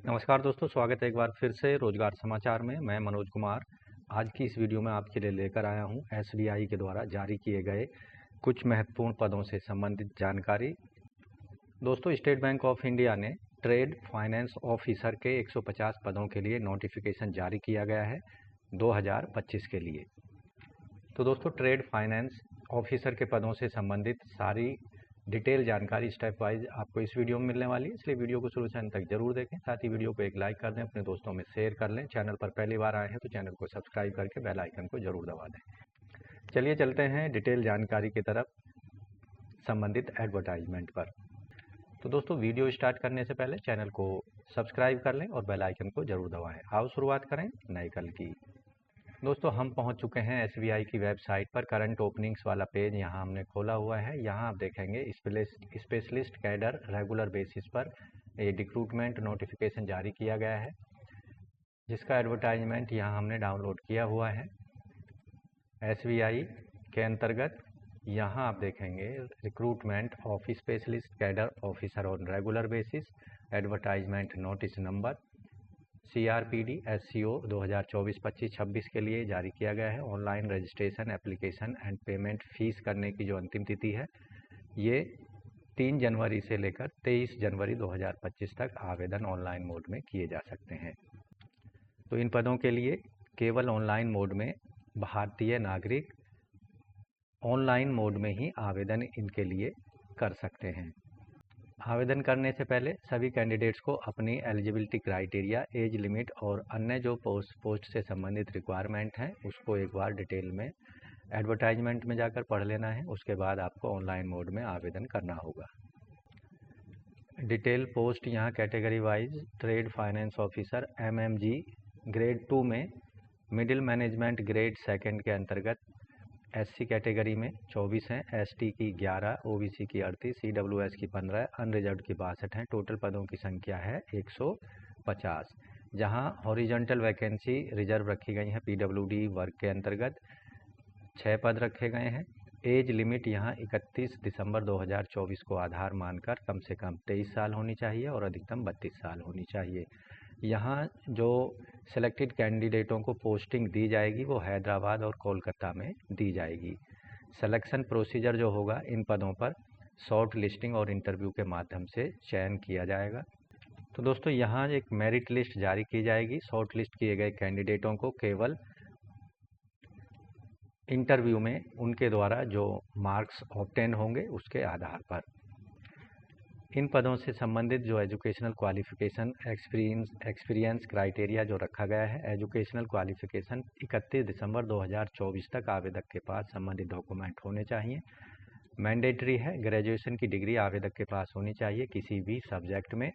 नमस्कार दोस्तों, स्वागत है एक बार फिर से रोजगार समाचार में। मैं मनोज कुमार आज की इस वीडियो में आपके लिए लेकर आया हूं एसबीआई के द्वारा जारी किए गए कुछ महत्वपूर्ण पदों से संबंधित जानकारी। दोस्तों, स्टेट बैंक ऑफ इंडिया ने ट्रेड फाइनेंस ऑफिसर के 150 पदों के लिए नोटिफिकेशन जारी किया गया है 2025 के लिए। तो दोस्तों, ट्रेड फाइनेंस ऑफिसर के पदों से संबंधित सारी डिटेल जानकारी स्टेप वाइज आपको इस वीडियो में मिलने वाली है, इसलिए वीडियो को शुरू से अंत तक जरूर देखें। साथ ही वीडियो को एक लाइक कर दें, अपने दोस्तों में शेयर कर लें। चैनल पर पहली बार आए हैं तो चैनल को सब्सक्राइब करके बेल आइकन को जरूर दबा दें। चलिए चलते हैं डिटेल जानकारी की तरफ संबंधित एडवर्टाइजमेंट पर। तो दोस्तों, वीडियो स्टार्ट करने से पहले चैनल को सब्सक्राइब कर लें और बेल आइकन को जरूर दबाएं। आओ शुरुआत करें नए कल की। दोस्तों, हम पहुंच चुके हैं एसबीआई की वेबसाइट पर। करंट ओपनिंग्स वाला पेज यहां हमने खोला हुआ है। यहां आप देखेंगे स्पेशलिस्ट कैडर रेगुलर बेसिस पर ये रिक्रूटमेंट नोटिफिकेशन जारी किया गया है, जिसका एडवर्टाइजमेंट यहां हमने डाउनलोड किया हुआ है। एसबीआई के अंतर्गत यहां आप देखेंगे recruitment of specialist cadre officer on regular basis, advertisement notice number CRPD SCO 2024-25-26 के लिए जारी किया गया है। Online registration application and payment fees करने की जो अंतिम तिथि है ये 3 जनवरी से लेकर 23 जनवरी 2025 तक आवेदन ऑनलाइन मोड में किए जा सकते हैं। तो इन पदों के लिए केवल ऑनलाइन मोड में भारतीय नागरिक ऑनलाइन मोड में ही आवेदन इनके लिए कर सकते हैं। आवेदन करने से पहले सभी कैंडिडेट्स को अपनी एलिजिबिलिटी क्राइटेरिया, एज लिमिट और अन्य जो पोस्ट से संबंधित रिक्वायरमेंट हैं उसको एक बार डिटेल में एडवर्टाइजमेंट में जाकर पढ़ लेना है। उसके बाद आपको ऑनलाइन मोड में आवेदन करना होगा। डिटेल पोस्ट यहाँ category wise trade finance officer MMG grade 2 में मिडिल मैनेजमेंट ग्रेड 2 के अंतर्गत SC कैटेगरी में 24 हैं, ST की 11, OBC की 38, CWS की 15, अनरिजर्व्ड की 62 हैं। टोटल पदों की संख्या है 150, जहां हॉरिजॉन्टल वैकेंसी रिजर्व रखी गई है PWD वर्ग के अंतर्गत 6 पद रखे गए हैं। एज लिमिट यहां 31 दिसंबर 2024 को आधार मानकर कम से कम 23 साल होनी चाहिए और अधिकतम 32 साल होनी चाहिए। यहाँ जो सिलेक्टेड कैंडिडेटों को पोस्टिंग दी जाएगी वो हैदराबाद और कोलकाता में दी जाएगी। सिलेक्शन प्रोसीजर जो होगा इन पदों पर शॉर्ट लिस्टिंग और इंटरव्यू के माध्यम से चयन किया जाएगा। तो दोस्तों, यहाँ एक मेरिट लिस्ट जारी की जाएगी। शॉर्ट लिस्ट किए गए कैंडिडेटों को केवल इंटरव्यू में उनके द्वारा जो मार्क्स ऑब्टेन होंगे उसके आधार पर। इन पदों से संबंधित जो एजुकेशनल क्वालिफिकेशन एक्सपीरियंस क्राइटेरिया जो रखा गया है, एजुकेशनल क्वालिफिकेशन 31 दिसंबर 2024 तक आवेदक के पास संबंधित डॉक्यूमेंट होने चाहिए। मैंडेटरी है, ग्रेजुएशन की डिग्री आवेदक के पास होनी चाहिए किसी भी सब्जेक्ट में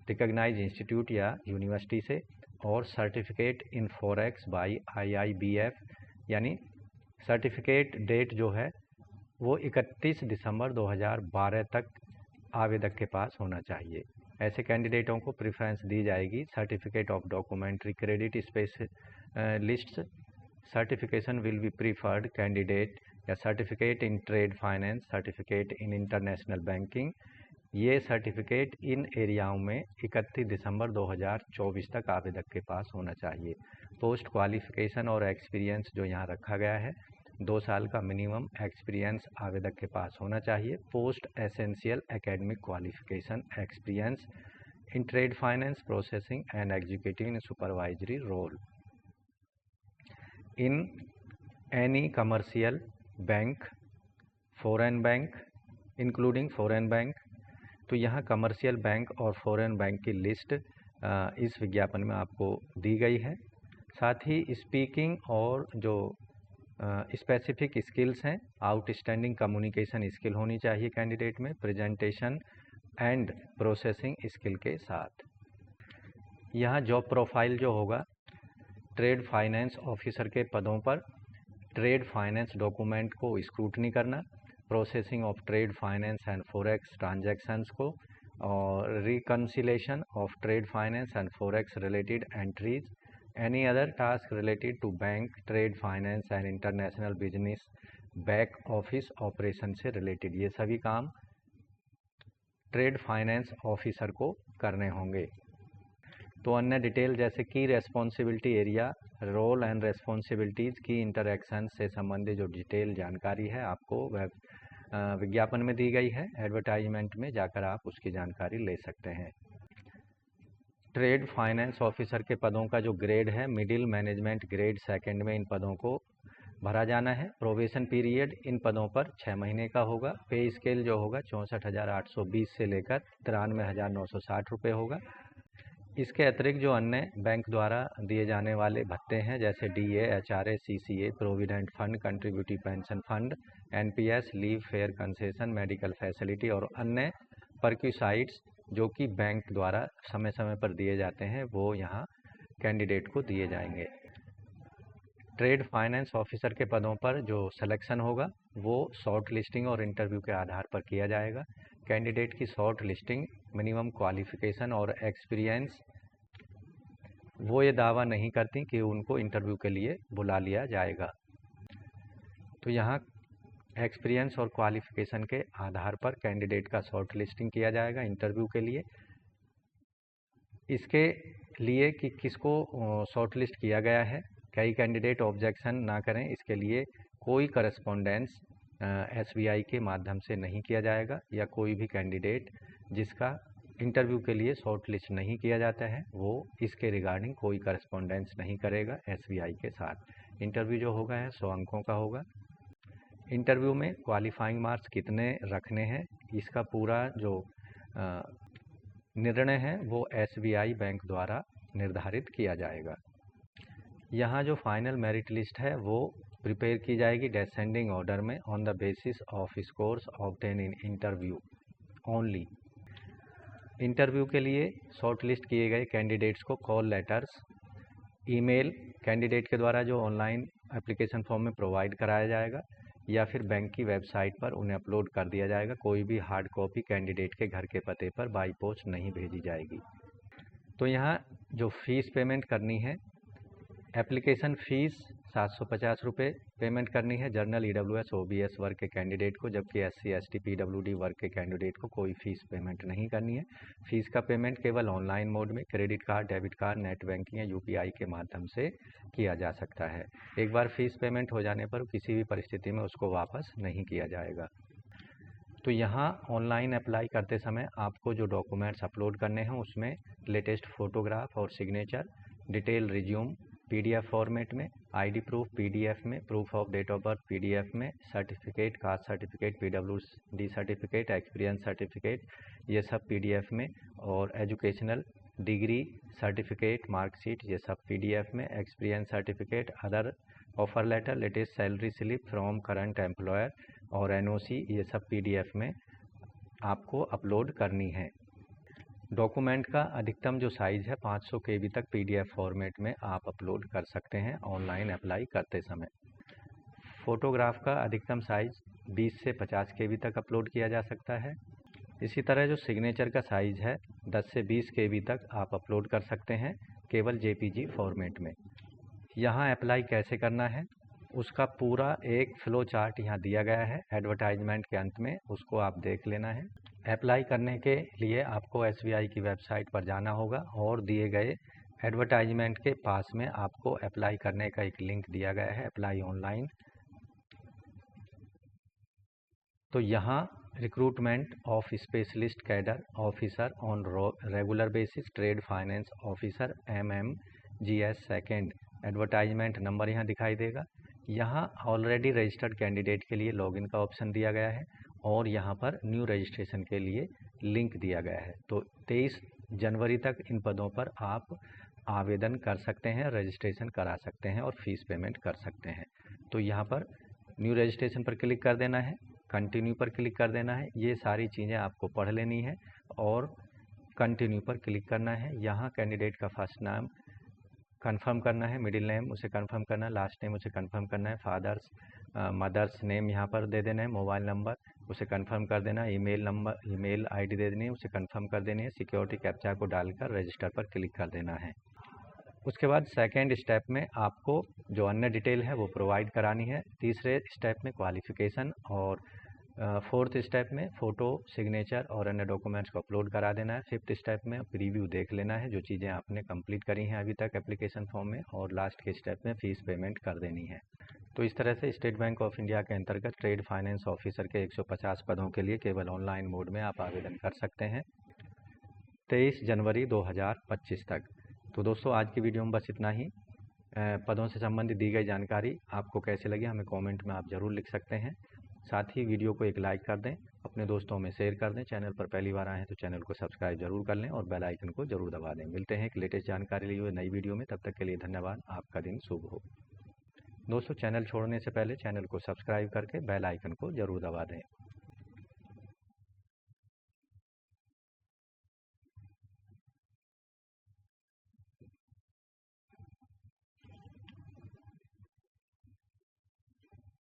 रिकॉग्नाइज्ड इंस्टीट्यूट या यूनिवर्सिटी से, और certificate in forex by IIBF, यानी सर्टिफिकेट डेट जो है वो 31 दिसंबर 2012 तक आवेदक के पास होना चाहिए। ऐसे कैंडिडेटों को प्रेफरेंस दी जाएगी। Certificate of documentary credit specialist certification will be preferred candidate, या certificate in trade finance, certificate in international banking, ये सर्टिफिकेट इन एरियाओं में 31 दिसंबर 2024 तक आवेदक के पास होना चाहिए। पोस्ट क्वालिफिकेशन और एक्सपीरियंस जो यहाँ रखा गया है, 2 साल का मिनिमम एक्सपीरियंस आवेदक के पास होना चाहिए। Post essential academic qualification experience in trade finance processing and executive in supervisory role in any commercial bank, foreign bank including foreign bank. तो यहाँ कमर्शियल बैंक और फॉरेन बैंक की लिस्ट इस विज्ञापन में आपको दी गई है। साथ ही स्पीकिंग और जो स्पेसिफिक स्किल्स हैं, आउटस्टैंडिंग कम्युनिकेशन स्किल होनी चाहिए कैंडिडेट में, प्रेजेंटेशन एंड प्रोसेसिंग स्किल के साथ। यहाँ जॉब प्रोफाइल जो होगा, ट्रेड फाइनेंस ऑफिसर के पदों पर ट्रेड फाइनेंस डॉक्यूमेंट को स्क्रूटनी करना, processing of trade finance and forex transactions को, और reconciliation of trade finance and forex related entries, any other task related to bank, trade finance and international business back office operation से related, ये सभी काम trade finance officer को करने होंगे। तो अन्य डिटेल जैसे की responsibility area, role and responsibilities की इंटरैक्शन से संबंधित जो डिटेल जानकारी है आपको विज्ञापन में दी गई है। एडवर्टाइजमेंट में जाकर आप उसकी जानकारी ले सकते हैं। ट्रेड फाइनेंस ऑफिसर के पदों का जो ग्रेड है, मिडिल मैनेजमेंट ग्रेड सेकंड में इन पदों को भरा जाना है। प्रोबेशन पीरियड इन पदों पर 6 महीने का होगा। पे स्केल जो होगा 64,820 से लेकर 93,960 रुपये होगा। इसके अतिरिक्त जो अन्य बैंक द्वारा दिए जाने वाले भत्ते हैं जैसे DA, HRA, CCA, provident fund, contributive pension fund, NPS, leave fare concession, medical facility और अन्य परक्यूसाइड्स जो कि बैंक द्वारा समय समय पर दिए जाते हैं, वो यहाँ कैंडिडेट को दिए जाएंगे। ट्रेड फाइनेंस ऑफिसर के पदों पर जो सिलेक्शन होगा वो शॉर्ट लिस्टिंग और इंटरव्यू के आधार पर किया जाएगा। कैंडिडेट की शॉर्ट लिस्टिंग, मिनिमम क्वालिफिकेशन और एक्सपीरियंस, वो ये दावा नहीं करती कि उनको इंटरव्यू के लिए बुला लिया जाएगा। तो यहाँ एक्सपीरियंस और क्वालिफिकेशन के आधार पर कैंडिडेट का शॉर्ट लिस्टिंग किया जाएगा इंटरव्यू के लिए। इसके लिए कि किसको शॉर्ट लिस्ट किया गया है, कई कैंडिडेट ऑब्जेक्शन ना करें, इसके लिए कोई करस्पॉन्डेंस SBI के माध्यम से नहीं किया जाएगा, या कोई भी कैंडिडेट जिसका इंटरव्यू के लिए शॉर्ट लिस्ट नहीं किया जाता है वो इसके रिगार्डिंग कोई करस्पॉन्डेंस नहीं करेगा SBI के साथ। इंटरव्यू जो होगा है 100 अंकों का होगा। इंटरव्यू में क्वालिफाइंग मार्क्स कितने रखने हैं, इसका पूरा जो निर्णय है वो SBI बैंक द्वारा निर्धारित किया जाएगा। यहाँ जो फाइनल मेरिट लिस्ट है वो प्रिपेयर की जाएगी डिसेंडिंग ऑर्डर में on the basis of scores obtain in interview only. Interview के लिए शॉर्ट लिस्ट किए गए कैंडिडेट्स को कॉल लेटर्स, ईमेल कैंडिडेट के द्वारा जो ऑनलाइन एप्लीकेशन फॉर्म में प्रोवाइड कराया जाएगा, या फिर बैंक की वेबसाइट पर उन्हें अपलोड कर दिया जाएगा। कोई भी हार्ड कॉपी कैंडिडेट के घर के पते पर बाई पोस्ट नहीं भेजी जाएगी। तो यहाँ जो फीस पेमेंट करनी है, एप्लीकेशन फ़ीस 750 रुपये पेमेंट करनी है जनरल EWS OBS वर्ग के कैंडिडेट को, जबकि SC ST PWD वर्ग के कैंडिडेट को कोई फ़ीस पेमेंट नहीं करनी है। फ़ीस का पेमेंट केवल ऑनलाइन मोड में credit card, debit card, net banking या UPI के माध्यम से किया जा सकता है। एक बार फ़ीस पेमेंट हो जाने पर किसी भी परिस्थिति में उसको वापस नहीं किया जाएगा। तो यहाँ ऑनलाइन अप्लाई करते समय आपको जो डॉक्यूमेंट्स अपलोड करने हैं उसमें लेटेस्ट फ़ोटोग्राफ और signature, detail resume PDF format में, ID प्रूफ PDF में, proof of date of birth PDF में, certificate, caste certificate, PWD certificate, experience certificate, ये सब PDF में, और एजुकेशनल डिग्री सर्टिफिकेट, मार्कशीट, ये सब PDF में, experience certificate, other offer letter, latest salary slip from current employer और NOC, ये सब PDF में आपको अपलोड करनी है। डॉक्यूमेंट का अधिकतम जो साइज़ है 500 KB तक PDF फॉर्मेट में आप अपलोड कर सकते हैं ऑनलाइन अप्लाई करते समय। फ़ोटोग्राफ का अधिकतम साइज़ 20 से 50 KB तक अपलोड किया जा सकता है। इसी तरह जो सिग्नेचर का साइज़ है 10 से 20 KB तक आप अपलोड कर सकते हैं केवल JPG फॉर्मेट में। यहाँ अप्लाई कैसे करना है उसका पूरा एक फ़्लो चार्ट यहाँ दिया गया है एडवर्टाइजमेंट के अंत में, उसको आप देख लेना है। अप्लाई करने के लिए आपको SBI की वेबसाइट पर जाना होगा और दिए गए एडवर्टाइजमेंट के पास में आपको अप्लाई करने का एक लिंक दिया गया है, अप्लाई ऑनलाइन। तो यहाँ recruitment of specialist cadre officer on regular basis trade finance officer MMGS second, advertisement number यहाँ दिखाई देगा। यहाँ ऑलरेडी रजिस्टर्ड कैंडिडेट के लिए लॉगिन का ऑप्शन दिया गया है और यहाँ पर न्यू रजिस्ट्रेशन के लिए लिंक दिया गया है। तो 23 जनवरी तक इन पदों पर आप आवेदन कर सकते हैं, रजिस्ट्रेशन करा सकते हैं और फीस पेमेंट कर सकते हैं। तो यहाँ पर न्यू रजिस्ट्रेशन पर क्लिक कर देना है, कंटिन्यू पर क्लिक कर देना है, ये सारी चीज़ें आपको पढ़ लेनी है और कंटिन्यू पर क्लिक करना है। यहाँ कैंडिडेट का फर्स्ट नाम कंफर्म करना है, मिडिल नेम उसे कंफर्म करना है, लास्ट नेम उसे कंफर्म करना है, फादर्स मदर्स नेम यहाँ पर दे देना है, मोबाइल नंबर उसे कंफर्म कर देना है, ईमेल ID दे देनी है, उसे कंफर्म कर देनी है, सिक्योरिटी कैप्चा को डालकर रजिस्टर पर क्लिक कर देना है। उसके बाद सेकेंड स्टेप में आपको जो अन्य डिटेल है वो प्रोवाइड करानी है। तीसरे स्टेप में क्वालिफ़िकेशन और फोर्थ स्टेप में फ़ोटो, सिग्नेचर और अन्य डॉक्यूमेंट्स को अपलोड करा देना है। फिफ्थ स्टेप में प्रीव्यू देख लेना है जो चीज़ें आपने कंप्लीट करी हैं अभी तक एप्लीकेशन फॉर्म में, और लास्ट के स्टेप में फ़ीस पेमेंट कर देनी है। तो इस तरह से स्टेट बैंक ऑफ इंडिया के अंतर्गत ट्रेड फाइनेंस ऑफिसर के 150 पदों के लिए केवल ऑनलाइन मोड में आप आवेदन कर सकते हैं 23 जनवरी 2025 तक। तो दोस्तों आज की वीडियो में बस इतना ही। पदों से संबंधित दी गई जानकारी आपको कैसे लगी हमें कमेंट में आप ज़रूर लिख सकते हैं। साथ ही वीडियो को एक लाइक कर दें, अपने दोस्तों में शेयर कर दें। चैनल पर पहली बार आए हैं तो चैनल को सब्सक्राइब जरूर कर लें और बेल आइकन को जरूर दबा दें। मिलते हैं एक लेटेस्ट जानकारी लिए हुए नई वीडियो में, तब तक के लिए धन्यवाद। आपका दिन शुभ हो। दोस्तों चैनल छोड़ने से पहले चैनल को सब्सक्राइब करके बेल आइकन को जरूर दबा दें।